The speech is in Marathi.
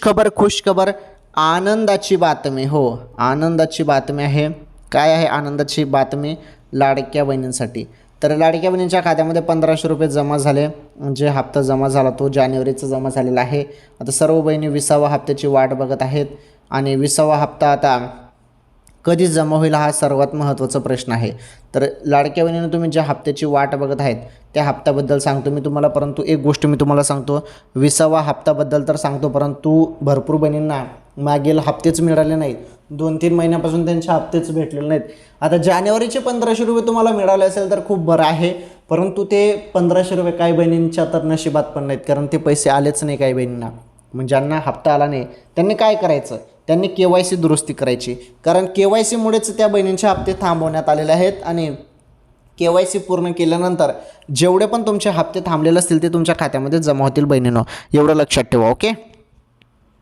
खुशखबर आनंदाची बातमी. हो, आनंदाची बातमी आहे. काय आहे आनंदाची बातमी? लाडक्या बहिणींसाठी. तर लाडक्या बहिणींच्या खात्यामध्ये 1500 रुपये जमा झाले. म्हणजे हप्ता जमा झाला तो जानेवारीचा जमा झालेला आहे. आता सर्व बहिणी 20व्या हप्त्याची वाट बघत आहेत आणि 20वा हप्ता आता कधी जमा होईल हा सर्वात महत्त्वाचा प्रश्न आहे. तर लाडक्या बहिणींनो, तुम्ही ज्या हप्त्याची वाट बघत आहेत त्या हप्त्याबद्दल सांगतो मी तुम्हाला, परंतु एक गोष्ट मी तुम्हाला सांगतो, 20वा हप्त्याबद्दल तर सांगतो, परंतु भरपूर बहिणींना मागील हप्तेच मिळाले नाहीत. 2-3 महिन्यापासून त्यांचे हप्तेच भेटलेले नाहीत. आता जानेवारीचे 1500 रुपये तुम्हाला मिळाले असेल तर खूप बरं आहे, परंतु ते 1500 रुपये काही बहिणींच्या तर नशिबात पण नाहीत, कारण ते पैसे आलेच नाही काही बहिणींना. म्हणजे ज्यांना हप्ता आला नाही त्यांनी काय करायचं? त्यांनी KYC दुरुस्ती करायची, कारण KYCमुळेच त्या बहिणींचे हप्ते थांबवण्यात आलेले आहेत. आणि KYC पूर्ण केल्यानंतर जेवढे पण तुमचे हप्ते थांबलेले असतील ते तुमच्या खात्यामध्ये जमा होतील बहिणींनो, एवढं लक्षात ठेवा. ओके.